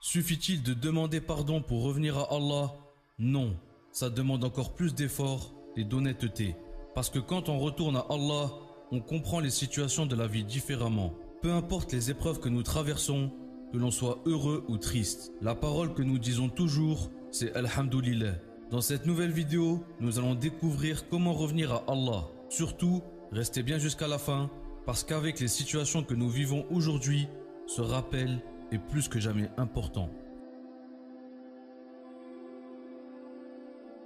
Suffit-il de demander pardon pour revenir à Allah? Non, ça demande encore plus d'efforts et d'honnêteté. Parce que quand on retourne à Allah, on comprend les situations de la vie différemment. Peu importe les épreuves que nous traversons, que l'on soit heureux ou triste, la parole que nous disons toujours, c'est Alhamdulillah. Dans cette nouvelle vidéo, nous allons découvrir comment revenir à Allah. Surtout, restez bien jusqu'à la fin, parce qu'avec les situations que nous vivons aujourd'hui, ce rappel est plus que jamais important.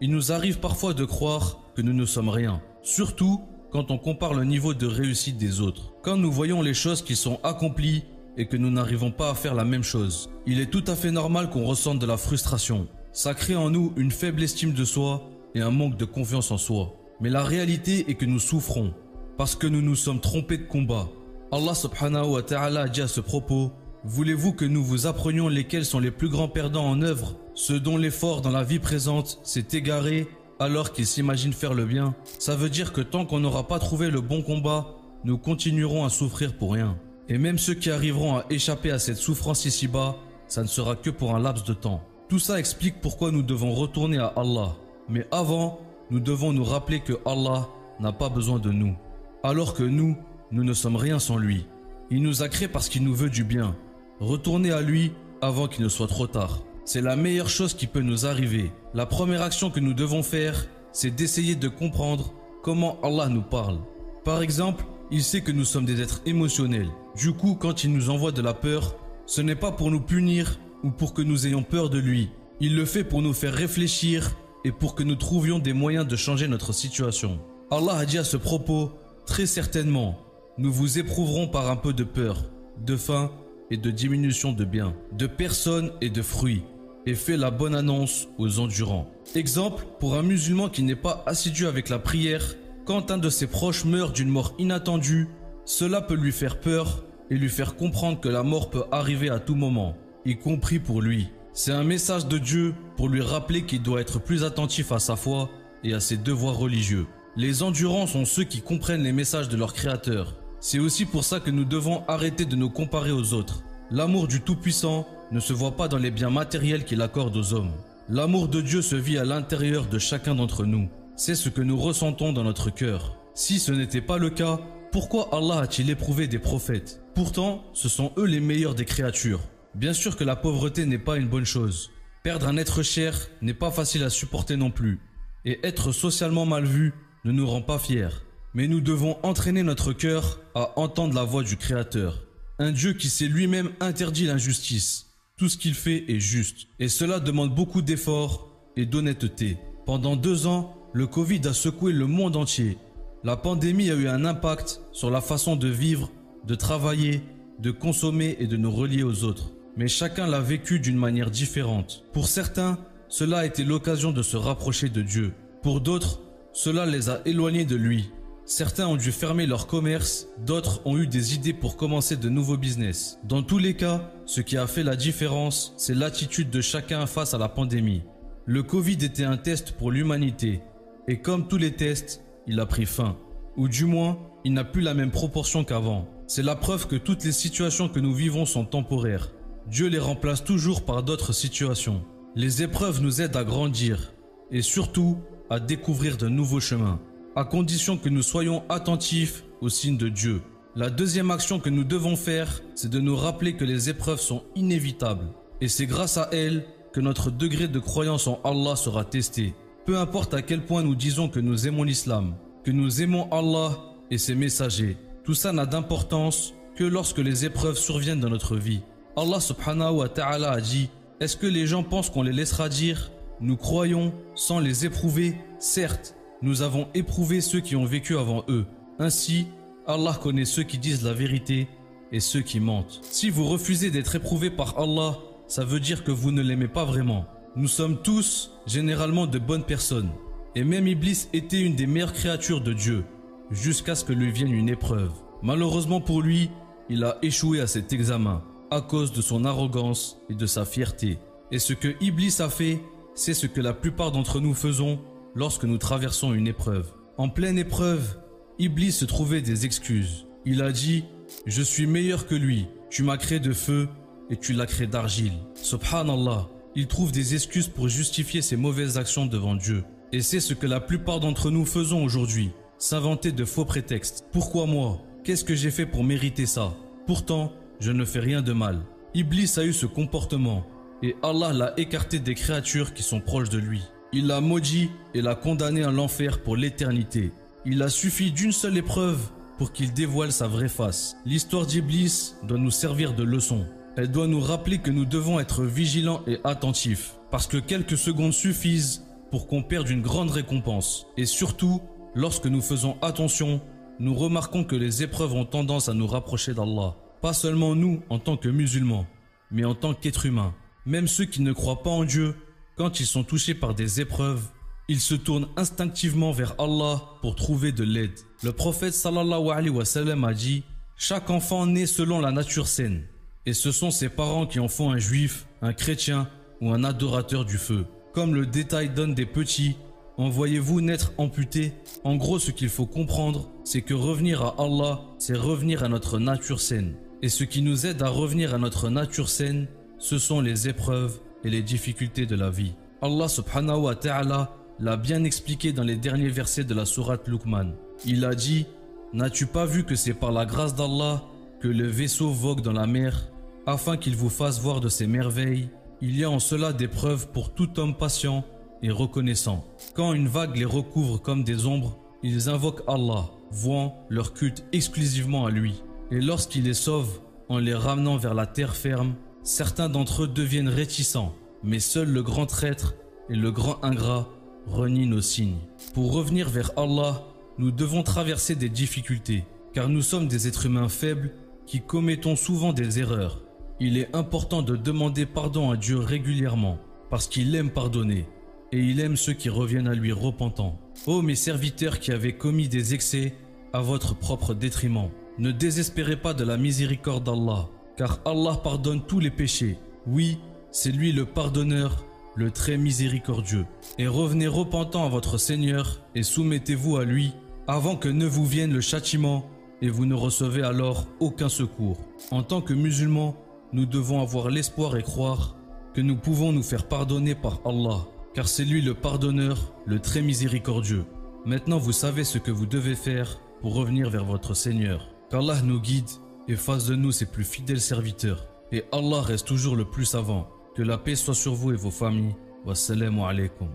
Il nous arrive parfois de croire que nous ne sommes rien, surtout quand on compare le niveau de réussite des autres. Quand nous voyons les choses qui sont accomplies et que nous n'arrivons pas à faire la même chose, il est tout à fait normal qu'on ressente de la frustration. Ça crée en nous une faible estime de soi et un manque de confiance en soi. Mais la réalité est que nous souffrons parce que nous nous sommes trompés de combat. Allah subhanahu wa ta'ala a dit à ce propos: voulez-vous que nous vous apprenions lesquels sont les plus grands perdants en œuvre? Ceux dont l'effort dans la vie présente s'est égaré alors qu'ils s'imaginent faire le bien. Ça veut dire que tant qu'on n'aura pas trouvé le bon combat, nous continuerons à souffrir pour rien. Et même ceux qui arriveront à échapper à cette souffrance ici-bas, ça ne sera que pour un laps de temps. Tout ça explique pourquoi nous devons retourner à Allah. Mais avant, nous devons nous rappeler que Allah n'a pas besoin de nous. Alors que nous ne sommes rien sans lui. Il nous a créés parce qu'il nous veut du bien. Retournez à lui avant qu'il ne soit trop tard. C'est la meilleure chose qui peut nous arriver. La première action que nous devons faire, c'est d'essayer de comprendre comment Allah nous parle. Par exemple, il sait que nous sommes des êtres émotionnels. Du coup, quand il nous envoie de la peur, ce n'est pas pour nous punir ou pour que nous ayons peur de lui. Il le fait pour nous faire réfléchir et pour que nous trouvions des moyens de changer notre situation. Allah a dit à ce propos: très certainement, nous vous éprouverons par un peu de peur, de faim et de diminution de biens, de personnes et de fruits, et fait la bonne annonce aux endurants. Exemple, pour un musulman qui n'est pas assidu avec la prière, quand un de ses proches meurt d'une mort inattendue, cela peut lui faire peur et lui faire comprendre que la mort peut arriver à tout moment, y compris pour lui. C'est un message de Dieu pour lui rappeler qu'il doit être plus attentif à sa foi et à ses devoirs religieux. Les endurants sont ceux qui comprennent les messages de leur Créateur. C'est aussi pour ça que nous devons arrêter de nous comparer aux autres. L'amour du Tout-Puissant ne se voit pas dans les biens matériels qu'il accorde aux hommes. L'amour de Dieu se vit à l'intérieur de chacun d'entre nous. C'est ce que nous ressentons dans notre cœur. Si ce n'était pas le cas, pourquoi Allah a-t-il éprouvé des prophètes? Pourtant, ce sont eux les meilleurs des créatures. Bien sûr que la pauvreté n'est pas une bonne chose. Perdre un être cher n'est pas facile à supporter non plus. Et être socialement mal vu ne nous rend pas fiers. Mais nous devons entraîner notre cœur à entendre la voix du Créateur. Un Dieu qui s'est lui-même interdit l'injustice. Tout ce qu'il fait est juste. Et cela demande beaucoup d'efforts et d'honnêteté. Pendant 2 ans, le Covid a secoué le monde entier. La pandémie a eu un impact sur la façon de vivre, de travailler, de consommer et de nous relier aux autres. Mais chacun l'a vécu d'une manière différente. Pour certains, cela a été l'occasion de se rapprocher de Dieu. Pour d'autres, cela les a éloignés de lui. Certains ont dû fermer leur commerce, d'autres ont eu des idées pour commencer de nouveaux business. Dans tous les cas, ce qui a fait la différence, c'est l'attitude de chacun face à la pandémie. Le Covid était un test pour l'humanité. Et comme tous les tests, il a pris fin. Ou du moins, il n'a plus la même proportion qu'avant. C'est la preuve que toutes les situations que nous vivons sont temporaires. Dieu les remplace toujours par d'autres situations. Les épreuves nous aident à grandir et surtout à découvrir de nouveaux chemins, à condition que nous soyons attentifs aux signes de Dieu. La deuxième action que nous devons faire, c'est de nous rappeler que les épreuves sont inévitables. Et c'est grâce à elles que notre degré de croyance en Allah sera testé. Peu importe à quel point nous disons que nous aimons l'islam, que nous aimons Allah et ses messagers, tout ça n'a d'importance que lorsque les épreuves surviennent dans notre vie. Allah subhanahu wa ta'ala a dit: est-ce que les gens pensent qu'on les laissera dire? Nous croyons sans les éprouver? Certes, nous avons éprouvé ceux qui ont vécu avant eux. Ainsi, Allah connaît ceux qui disent la vérité et ceux qui mentent. Si vous refusez d'être éprouvé par Allah, ça veut dire que vous ne l'aimez pas vraiment. Nous sommes tous généralement de bonnes personnes. Et même Iblis était une des meilleures créatures de Dieu, jusqu'à ce que lui vienne une épreuve. Malheureusement pour lui, il a échoué à cet examen, à cause de son arrogance et de sa fierté. Et ce que Iblis a fait, c'est ce que la plupart d'entre nous faisons lorsque nous traversons une épreuve. En pleine épreuve, Iblis se trouvait des excuses. Il a dit: je suis meilleur que lui, tu m'as créé de feu et tu l'as créé d'argile. Subhanallah, il trouve des excuses pour justifier ses mauvaises actions devant Dieu. Et c'est ce que la plupart d'entre nous faisons aujourd'hui, s'inventer de faux prétextes. Pourquoi moi? Qu'est-ce que j'ai fait pour mériter ça? Pourtant, je ne fais rien de mal. Iblis a eu ce comportement et Allah l'a écarté des créatures qui sont proches de lui. Il l'a maudit et l'a condamné à l'enfer pour l'éternité. Il a suffi d'une seule épreuve pour qu'il dévoile sa vraie face. L'histoire d'Iblis doit nous servir de leçon. Elle doit nous rappeler que nous devons être vigilants et attentifs, parce que quelques secondes suffisent pour qu'on perde une grande récompense. Et surtout, lorsque nous faisons attention, nous remarquons que les épreuves ont tendance à nous rapprocher d'Allah. Pas seulement nous en tant que musulmans, mais en tant qu'êtres humains. Même ceux qui ne croient pas en Dieu, quand ils sont touchés par des épreuves, ils se tournent instinctivement vers Allah pour trouver de l'aide. Le prophète sallallahu alayhi wa sallam a dit « Chaque enfant naît selon la nature saine, et ce sont ses parents qui en font un juif, un chrétien ou un adorateur du feu. Comme le détail donne des petits, en voyez-vous naître amputés ?» En gros, ce qu'il faut comprendre, c'est que revenir à Allah, c'est revenir à notre nature saine. Et ce qui nous aide à revenir à notre nature saine, ce sont les épreuves et les difficultés de la vie. Allah subhanahu wa ta'ala l'a bien expliqué dans les derniers versets de la sourate Luqman. Il a dit « N'as-tu pas vu que c'est par la grâce d'Allah que le vaisseau vogue dans la mer, afin qu'il vous fasse voir de ses merveilles? Il y a en cela des preuves pour tout homme patient et reconnaissant. Quand une vague les recouvre comme des ombres, ils invoquent Allah, vouant leur culte exclusivement à lui. Et lorsqu'il les sauve, en les ramenant vers la terre ferme, certains d'entre eux deviennent réticents, mais seul le grand traître et le grand ingrat renient nos signes. Pour revenir vers Allah, nous devons traverser des difficultés, car nous sommes des êtres humains faibles qui commettons souvent des erreurs. Il est important de demander pardon à Dieu régulièrement, parce qu'il aime pardonner, et il aime ceux qui reviennent à lui repentants. Ô mes serviteurs qui avez commis des excès à votre propre détriment, ne désespérez pas de la miséricorde d'Allah, car Allah pardonne tous les péchés. Oui, c'est lui le pardonneur, le très miséricordieux. Et revenez repentant à votre Seigneur et soumettez-vous à lui, avant que ne vous vienne le châtiment et vous ne recevez alors aucun secours. En tant que musulmans, nous devons avoir l'espoir et croire que nous pouvons nous faire pardonner par Allah, car c'est lui le pardonneur, le très miséricordieux. Maintenant vous savez ce que vous devez faire pour revenir vers votre Seigneur. Qu'Allah nous guide et fasse de nous ses plus fidèles serviteurs. Et Allah reste toujours le plus savant. Que la paix soit sur vous et vos familles. Wassalamu alaikum.